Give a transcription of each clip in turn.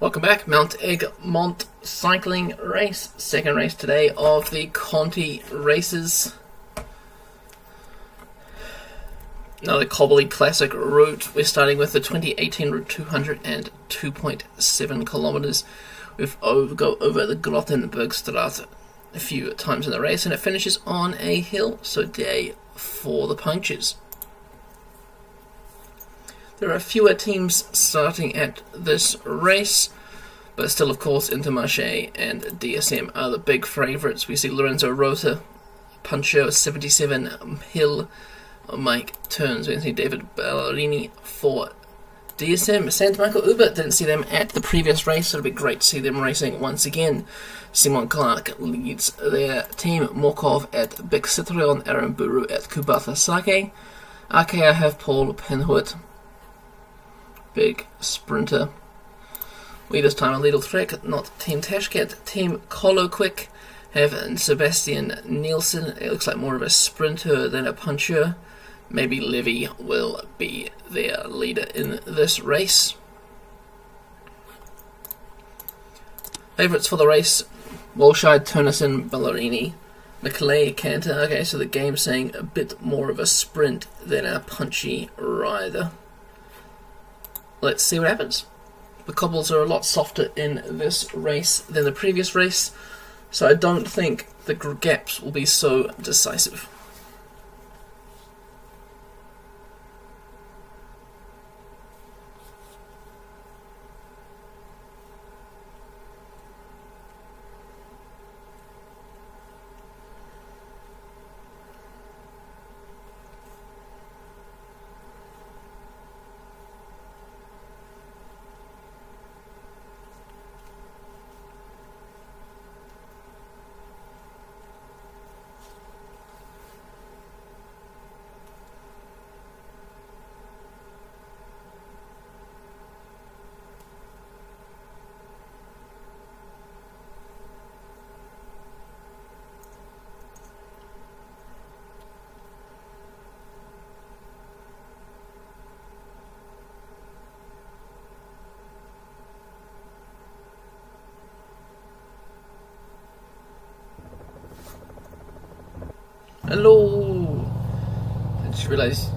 Welcome back, Mount Egmont cycling race. Second race today of the Conti races. Another Cobbly Classic route. We're starting with the 2018 Route 200 and 2.7 kilometers. We go over the Grottenbergstraat a few times in the race, and it finishes on a hill, so day for the punctures. There are fewer teams starting at this race, but still, of course, Intermarché and DSM are the big favourites. We see Lorenzo Rota, Puncher 77 Hill, Mike Turns. We see David Ballerini for DSM. Sant Michael Uber, didn't see them at the previous race, so it'll be great to see them racing once again. Simon Clark leads their team. Morkov at Big Citroën, Aaron Buru at Kubatha Sake. I have Paul Penhuet, big sprinter. We this time a Lidl Trek, not Team Tashket. Team Colo Quick have Sebastian Nielsen. It looks like more of a sprinter than a puncher. Maybe Levy will be their leader in this race. Favourites for the race: Walscheid, Turnison, Ballerini, McLeay, Cantor. Okay, so the game's saying a bit more of a sprint than a punchy rider. Let's see what happens. The cobbles are a lot softer in this race than the previous race, so I don't think the gaps will be so decisive. Hello! I just realized.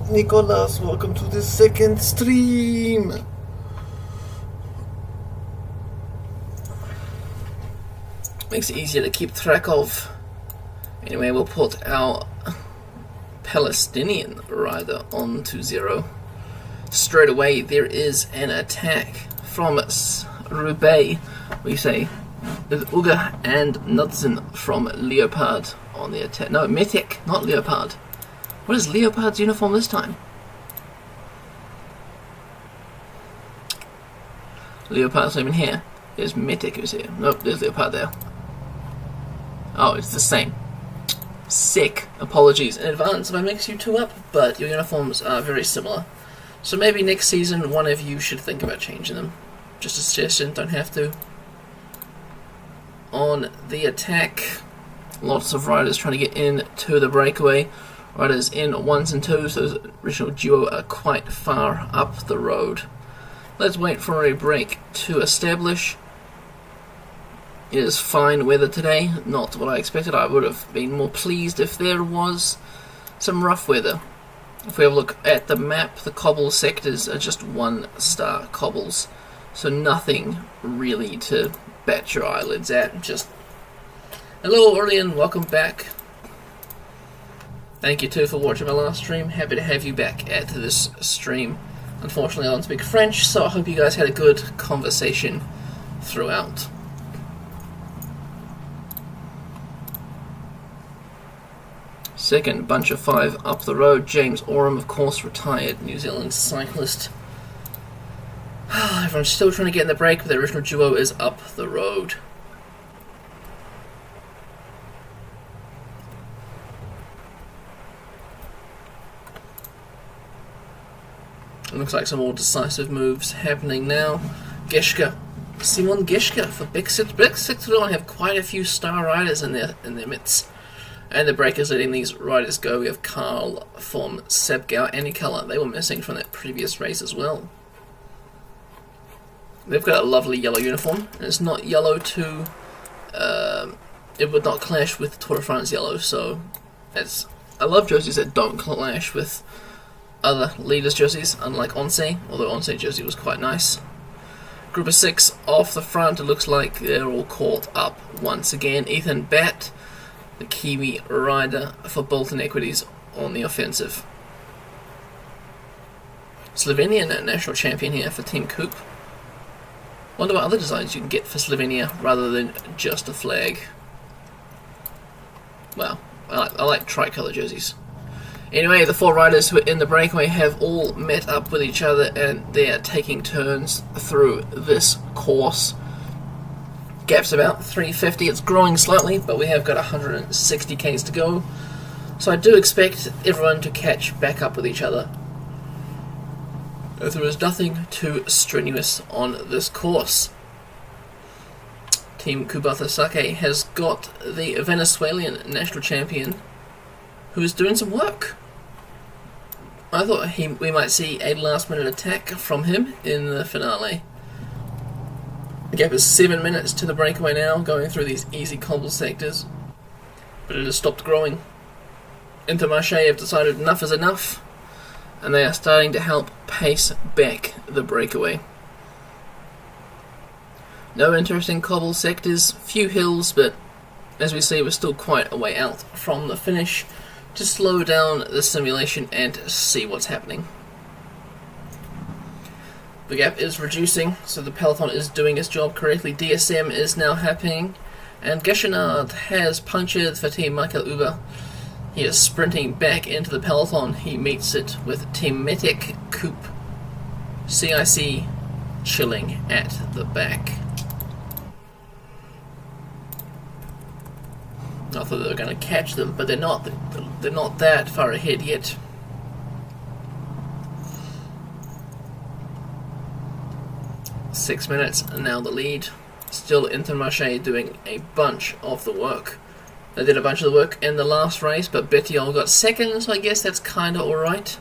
Nicolas, welcome to the second stream! Makes it easier to keep track of. Anyway, we'll put our Palestinian rider onto 0. Straight away, there is an attack from Roubaix. We say Uga and Knudsen from Leopard on the attack. No, Metek, not Leopard. What is Leopard's uniform this time? Leopard's not even here. There's Metek who's here. Nope, there's Leopard there. Oh, it's the same. Sick. Apologies in advance if I mix you two up, but your uniforms are very similar. So maybe next season one of you should think about changing them. Just a suggestion, don't have to. On the attack, lots of riders trying to get into the breakaway. Riders in 1s and 2s, those original duo are quite far up the road. Let's wait for a break to establish. It is fine weather today, not what I expected. I would have been more pleased if there was some rough weather. If we have a look at the map, the cobble sectors are just 1-star cobbles, so nothing really to bat your eyelids at. Just hello, Orion, welcome back. Thank you too for watching my last stream. Happy to have you back at this stream. Unfortunately, I don't speak French, so I hope you guys had a good conversation throughout. Second bunch of 5 up the road. James Oram, of course, retired New Zealand cyclist. Everyone's still trying to get in the break, but the original duo is up the road. It looks like some more decisive moves happening now. Geschke, Simon Geschke for Big Citroën have quite a few star riders in their midst. And the breakers letting these riders go. We have Carl from Sebgau and Nicola. They were missing from that previous race as well. They've got a lovely yellow uniform, and it's not yellow to... it would not clash with Tour de France yellow, so I love jerseys that don't clash with other leaders' jerseys, unlike Onse, although Onse jersey was quite nice. Group of 6 off the front, it looks like they're all caught up once again. Ethan Batt, the Kiwi rider for Bolton Equities, on the offensive. Slovenian national champion here for Team Coop. Wonder what other designs you can get for Slovenia rather than just a flag. Well, I like tricolour jerseys. Anyway, the 4 riders who are in the breakaway have all met up with each other and they are taking turns through this course. Gap's about 350, it's growing slightly, but we have got 160 k's to go. So I do expect everyone to catch back up with each other. There is nothing too strenuous on this course. Team Kubatha Sake has got the Venezuelan national champion who is doing some work. I thought we might see a last minute attack from him in the finale. The gap is 7 minutes to the breakaway now, going through these easy cobble sectors. But it has stopped growing. Intermarché have decided enough is enough, and they are starting to help pace back the breakaway. No interesting cobble sectors, few hills, but as we see, we're still quite a way out from the finish. To slow down the simulation and see what's happening. The gap is reducing, so the peloton is doing its job correctly. DSM is now happening, and Geschenard has punctured for Team Michael Uber. He is sprinting back into the peloton. He meets it with Team Metek, Coop, CIC chilling at the back. I thought they were going to catch them, but they're not. They're not that far ahead yet. Six minutes, and now the lead. Still Intermarché doing a bunch of the work. They did a bunch of the work in the last race, but Bettiol got second, so I guess that's kind of alright.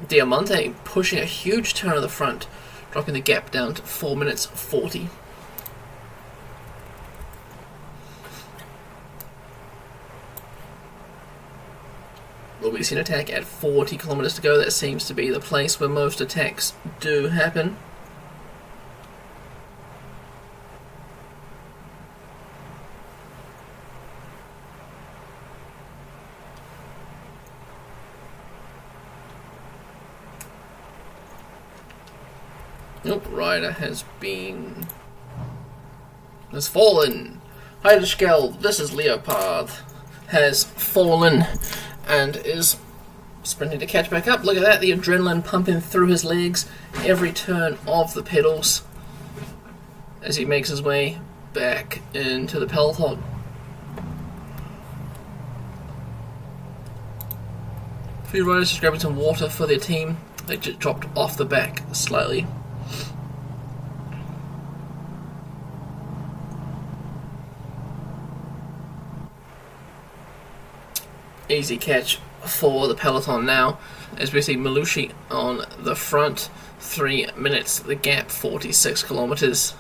Diamante pushing a huge turn at the front, dropping the gap down to 4 minutes 40. Will we see an attack at 40 kilometers to go? That seems to be the place where most attacks do happen. Nope, rider has fallen. Heideschkel, this is Leopard, has fallen and is sprinting to catch back up. Look at that, the adrenaline pumping through his legs every turn of the pedals as he makes his way back into the peloton. A few riders just grabbing some water for their team. They just dropped off the back slightly. Easy catch for the peloton now, as we see Malushi on the front. 3 minutes, the gap 46 kilometers.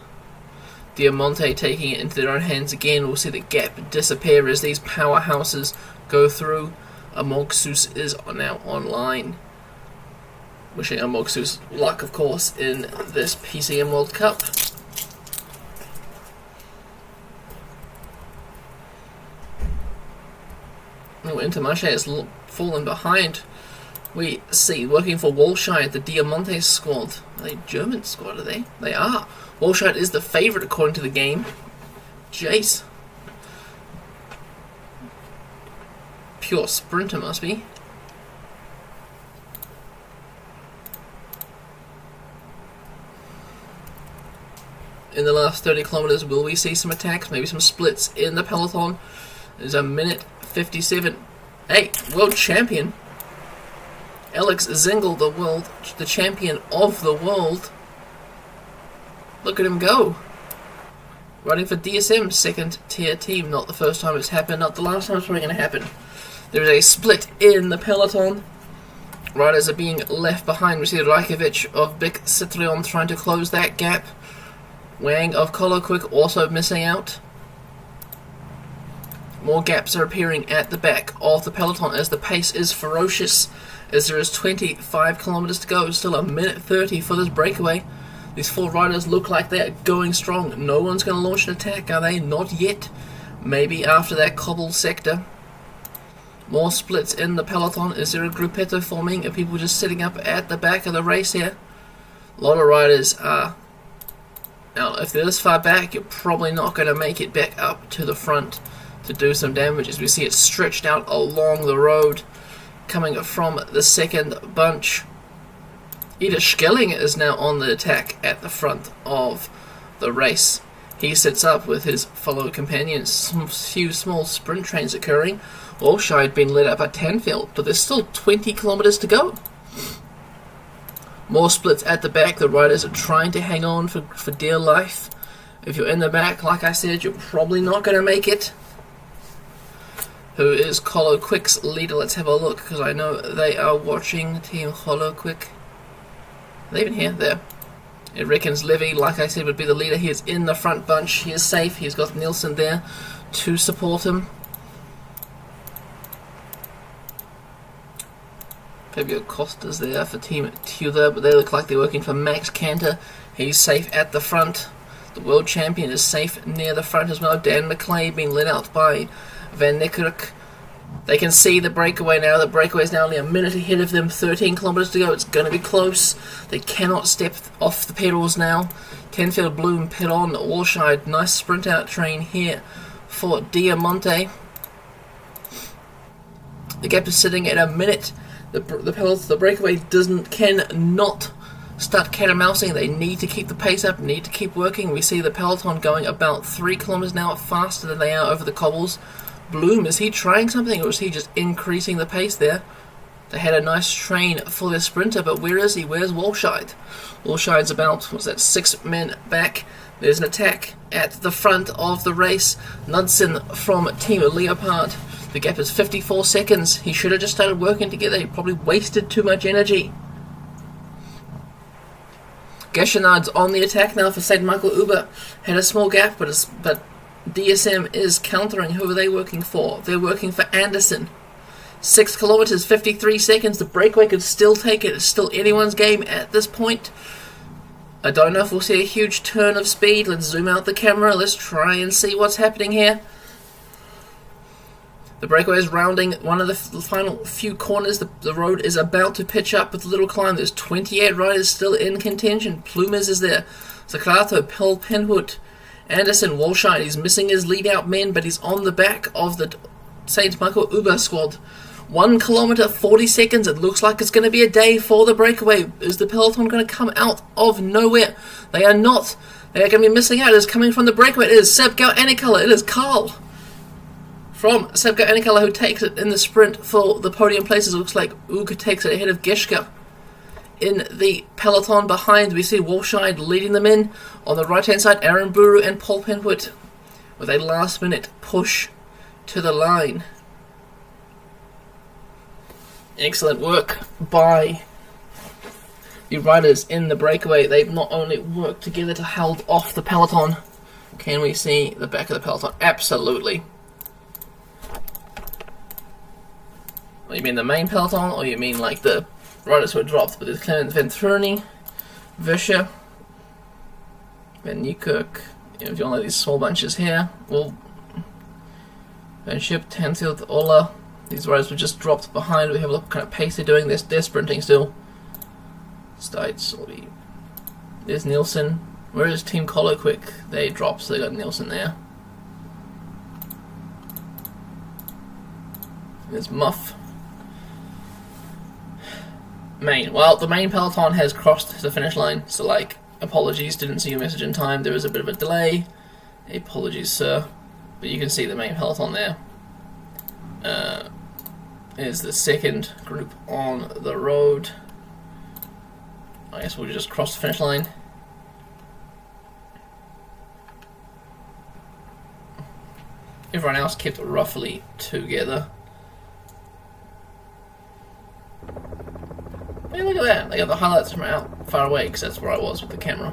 Diamante taking it into their own hands again. We'll see the gap disappear as these powerhouses go through. Amogsus is now online. Wishing Amogsus luck, of course, in this PCM World Cup. Oh, Intermarché has fallen behind. We see, working for Walscheid, the Diamante squad. Are they German squad, are they? They are. Walscheid is the favourite according to the game. Jace. Pure sprinter must be. In the last 30 kilometers, will we see some attacks? Maybe some splits in the peloton? There's a minute 57. Hey, world champion. Alex Zengel, the champion of the world. Look at him go. Riding for DSM, second tier team. Not the first time it's happened, not the last time it's probably going to happen. There is a split in the peloton. Riders are being left behind. We see Rajkovic of Big Citroën trying to close that gap. Wang of Coloquick also missing out. More gaps are appearing at the back of the peloton as the pace is ferocious, as there is 25 kilometers to go. Still a minute 30 for this breakaway. These 4 riders look like they're going strong. No one's going to launch an attack, are they? Not yet. Maybe after that cobble sector. More splits in the peloton. Is there a gruppetto forming? Are people just sitting up at the back of the race here? A lot of riders are. Now, if they're this far back, you're probably not going to make it back up to the front to do some damage, as we see it stretched out along the road, coming from the second bunch. Ida Schelling is now on the attack at the front of the race. He sits up with his fellow companions. Some few small sprint trains occurring. Walsh had been led up at Tanfield, but there's still 20 kilometers to go. More splits at the back. The riders are trying to hang on for dear life. If you're in the back, like I said, you're probably not going to make it. Who is Coloquick's leader? Let's have a look, because I know they are watching Team Coloquick. Are they even here? There. It reckons Levy, like I said, would be the leader. He is in the front bunch. He is safe. He's got Nielsen there to support him. Fabio Costa's there for Team Tudor, but they look like they're working for Max Cantor. He's safe at the front. The world champion is safe near the front as well. Dan McClay being led out by Van Niekerk. They can see the breakaway now. The breakaway is now only a minute ahead of them. 13 kilometers to go. It's going to be close. They cannot step off the pedals now. Tenfield, Bloom, pit on. Walshide, nice sprint out train here for Diamante. The gap is sitting at a minute. The breakaway cannot start cat and mousing. They need to keep the pace up, need to keep working. We see the peloton going about 3 kilometers now faster than they are over the cobbles. Bloom, is he trying something, or is he just increasing the pace there? They had a nice train for their sprinter, but where is he? Where's Walshide? Walshide's about, 6 men back. There's an attack at the front of the race. Knudsen from Team Leopard. The gap is 54 seconds. He should have just started working together. He probably wasted too much energy. Geschenard's on the attack now for St. Michael Uber. Had a small gap, but DSM is countering. Who are they working for? They're working for Anderson. 6 kilometers, 53 seconds. The breakaway could still take it. It's still anyone's game at this point. I don't know if we'll see a huge turn of speed. Let's zoom out the camera. Let's try and see what's happening here. The breakaway is rounding one of the final few corners. The road is about to pitch up with a little climb. There's 28 riders still in contention. Plumes is there. Zaclato, Pel Penhood, Anderson, Walshide. He's missing his lead-out men, but he's on the back of the St. Michael Uber squad. 1 kilometer, 40 seconds. It looks like it's going to be a day for the breakaway. Is the peloton going to come out of nowhere? They are not. They are going to be missing out. It is coming from the breakaway. It is Sebgau Anikala. It is Carl from Sebgau Anikala who takes it in the sprint for the podium places. It looks like Uga takes it ahead of Geschke. In the peloton behind, we see Walshide leading them in. On the right-hand side, Aaron Buru and Paul Penwood with a last-minute push to the line. Excellent work by the riders in the breakaway. They've not only worked together to hold off the peloton. Can we see the back of the peloton? Absolutely. You mean the main peloton, or you mean like the riders who are dropped? But there's Clement Venturni, Vischer, Van Niekerk. If you want these small bunches here, well, Van Schip, Tanfield, Ola. These riders were just dropped behind. We have a look what kind of pace they're doing. They're sprinting still. Stites will be. There's Nielsen. Where is Team Coloquick? They dropped, so they got Nielsen there. There's Muff. Main. Well, the main peloton has crossed the finish line, so apologies, didn't see your message in time. There was a bit of a delay. Apologies, sir. But you can see the main peloton there. Is the second group on the road. I guess we'll just cross the finish line. Everyone else kept roughly together. Hey, look at that. They got the highlights from out far away because that's where I was with the camera.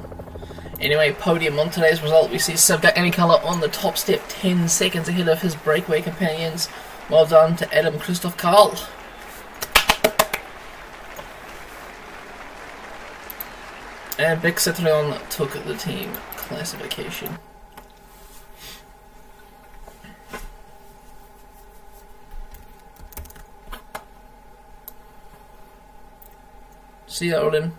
Anyway, podium on today's result. We see Subgut Anycolor on the top step, 10 seconds ahead of his breakaway companions. Well done to Adam Christoph Karl. And Big Citroen took the team classification. See you, Olin.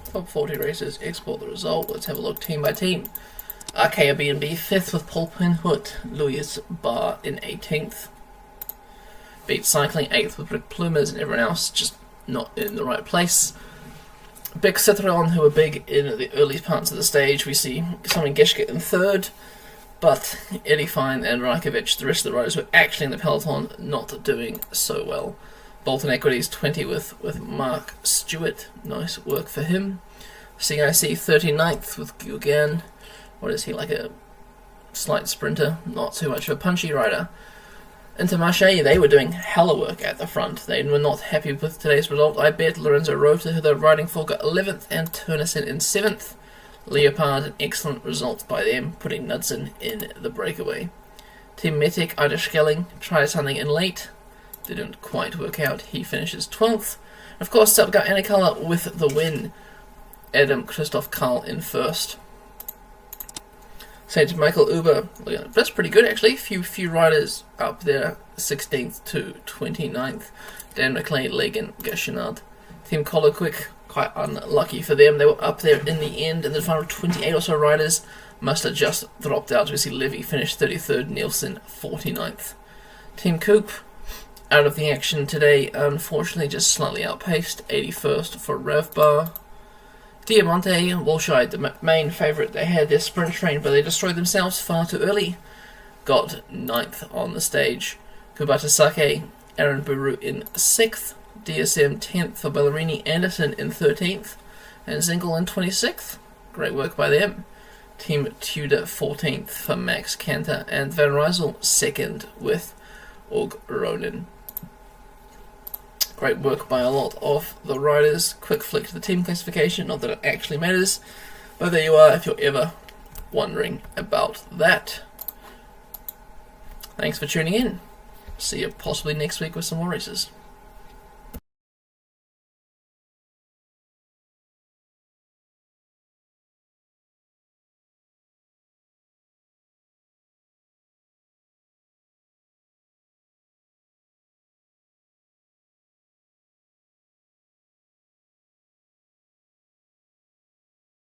Top 40 races, export the result. Let's have a look team by team. Arkea B&B 5th with Paul Pinhut, Louis Barr in 18th. Beat Cycling 8th with Rick Plumers, and everyone else just not in the right place. Big Citroen, who were big in the early parts of the stage. We see Simon Geschke in 3rd, but Eddie Fine and Rajkovic, the rest of the riders, were actually in the peloton, not doing so well. Bolton Equities 20 with Mark Stewart. Nice work for him. CIC 39th with Gugan. What is he, like a slight sprinter? Not too much of a punchy rider. Intermarché, they were doing hella work at the front. They were not happy with today's result. I bet Lorenzo Rota, who they're riding for, got 11th and Turnison in 7th. Leopard, an excellent result by them, putting Knudsen in the breakaway. Team Metic, Ida Schelling, tried something in late. Didn't quite work out. He finishes 12th. Of course, Subgut Anycolor with the win. Adam Christoph Karl in 1st. St. Michael Uber, that's pretty good actually. Few riders up there, 16th to 29th. Dan McLean, Legan, Gashinard. Team Collar Quick, quite unlucky for them. They were up there in the end, and the final 28 or so riders must have just dropped out. We see Levy finished 33rd, Nielsen 49th. Team Coop, out of the action today, unfortunately just slightly outpaced, 81st for Revbar. Diamante, Walshide, the main favourite, they had their sprint train, but they destroyed themselves far too early. Got 9th on the stage. Kubata Sake, Aaron Buru in 6th. DSM 10th for Ballerini, Anderson in 13th. And Zingle in 26th. Great work by them. Team Tudor 14th for Max Cantor. And Van Rysel 2nd with Og Ronin. Great work by a lot of the riders. Quick flick to the team classification, not that it actually matters, but there you are if you're ever wondering about that. Thanks for tuning in. See you possibly next week with some more races.